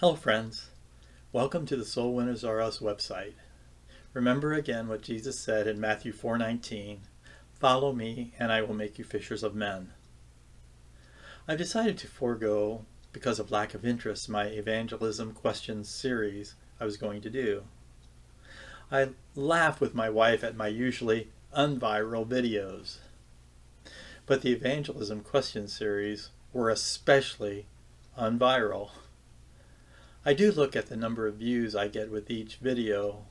Hello friends, welcome to the Soul Winners R Us website. Remember again what Jesus said in Matthew 4:19, "Follow me and I will make you fishers of men." I've decided to forego, because of lack of interest, my Evangelism Questions series I was going to do. I laugh with my wife at my usually unviral videos, but the Evangelism Questions series were especially unviral. I do look at the number of views I get with each video,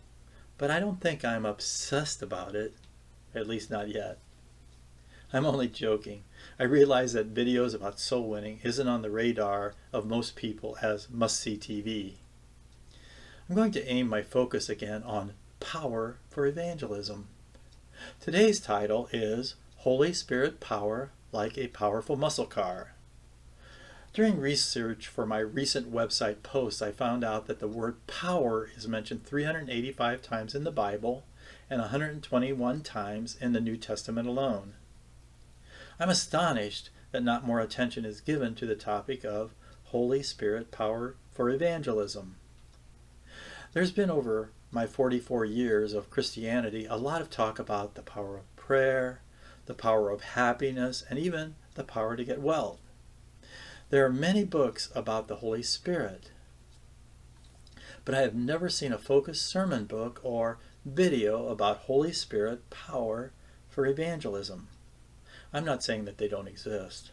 but I don't think I'm obsessed about it, at least not yet. I'm only joking. I realize that videos about soul winning isn't on the radar of most people as must-see TV. I'm going to aim my focus again on power for evangelism. Today's title is Holy Spirit Power Like a Powerful Muscle Car. During research for my recent website posts, I found out that the word power is mentioned 385 times in the Bible and 121 times in the New Testament alone. I'm astonished that not more attention is given to the topic of Holy Spirit power for evangelism. There's been over my 44 years of Christianity a lot of talk about the power of prayer, the power of happiness, and even the power to get wealth. There are many books about the Holy Spirit, but I have never seen a focused sermon book or video about Holy Spirit power for evangelism. I'm not saying that they don't exist.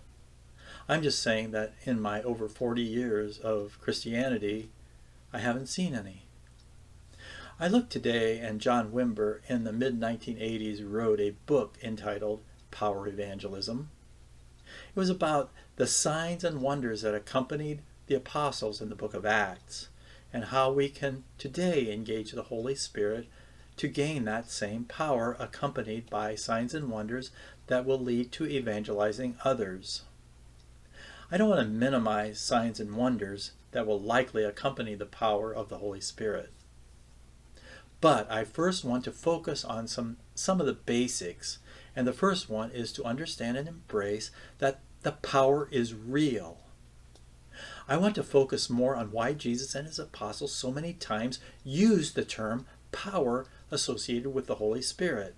I'm just saying that in my over 40 years of Christianity, I haven't seen any. I looked today, and John Wimber in the mid-1980s wrote a book entitled Power Evangelism. It was about the signs and wonders that accompanied the apostles in the book of Acts, and how we can today engage the Holy Spirit to gain that same power accompanied by signs and wonders that will lead to evangelizing others. I don't want to minimize signs and wonders that will likely accompany the power of the Holy Spirit. But I first want to focus on some of the basics, and the first one is to understand and embrace that the power is real. I want to focus more on why Jesus and his apostles so many times used the term power associated with the Holy Spirit,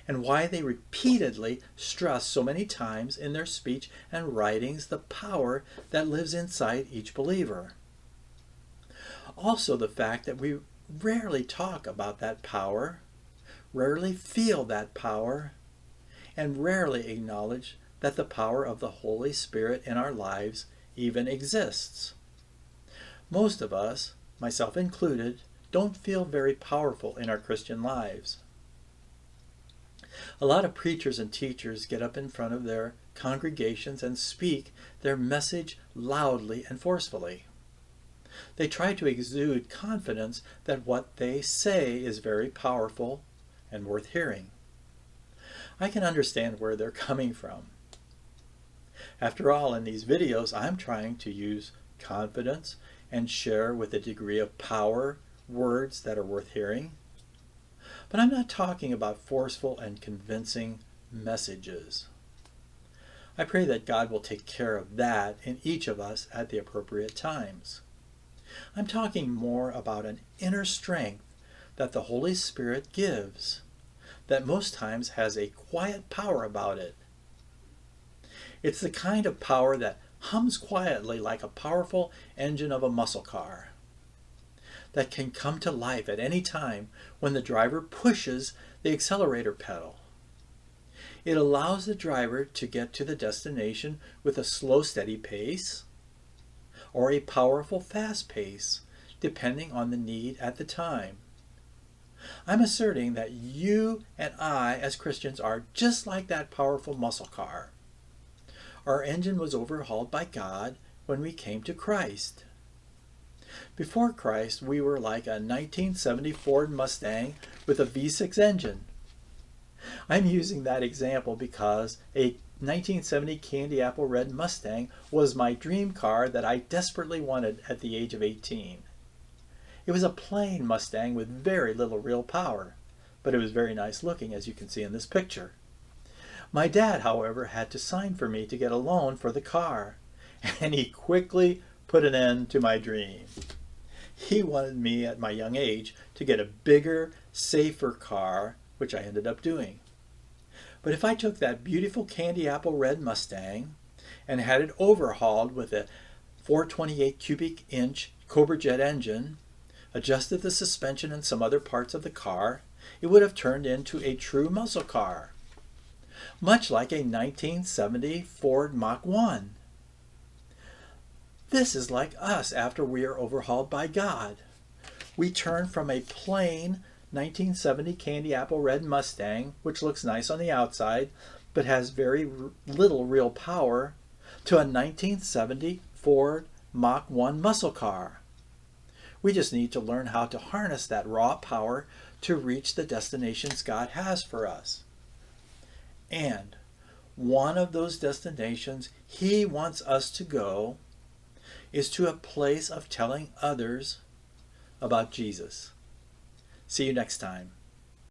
and why they repeatedly stress so many times in their speech and writings the power that lives inside each believer. Also, the fact that we rarely talk about that power, rarely feel that power, and rarely acknowledge that the power of the Holy Spirit in our lives even exists. Most of us, myself included, don't feel very powerful in our Christian lives. A lot of preachers and teachers get up in front of their congregations and speak their message loudly and forcefully. They try to exude confidence that what they say is very powerful and worth hearing. I can understand where they're coming from. After all, in these videos, I'm trying to use confidence and share with a degree of power words that are worth hearing. But I'm not talking about forceful and convincing messages. I pray that God will take care of that in each of us at the appropriate times. I'm talking more about an inner strength that the Holy Spirit gives, that most times has a quiet power about it. It's the kind of power that hums quietly like a powerful engine of a muscle car, that can come to life at any time when the driver pushes the accelerator pedal. It allows the driver to get to the destination with a slow, steady pace, or a powerful, fast pace, depending on the need at the time. I'm asserting that you and I, as Christians, are just like that powerful muscle car. Our engine was overhauled by God when we came to Christ. Before Christ, we were like a 1970 Ford Mustang with a V6 engine. I'm using that example because a 1970 candy apple red Mustang was my dream car that I desperately wanted at the age of 18. It was a plain Mustang with very little real power, but it was very nice looking, as you can see in this picture. My dad, however, had to sign for me to get a loan for the car, and he quickly put an end to my dream. He wanted me at my young age to get a bigger, safer car, which I ended up doing. But if I took that beautiful candy apple red Mustang and had it overhauled with a 428 cubic inch Cobra Jet engine, adjusted the suspension and some other parts of the car, it would have turned into a true muscle car, much like a 1970 Ford Mach 1. This is like us after we are overhauled by God. We turn from a plain 1970 candy apple red Mustang, which looks nice on the outside, but has very little real power, to a 1970 Ford Mach 1 muscle car. We just need to learn how to harness that raw power to reach the destinations God has for us. And one of those destinations He wants us to go is to a place of telling others about Jesus. See you next time.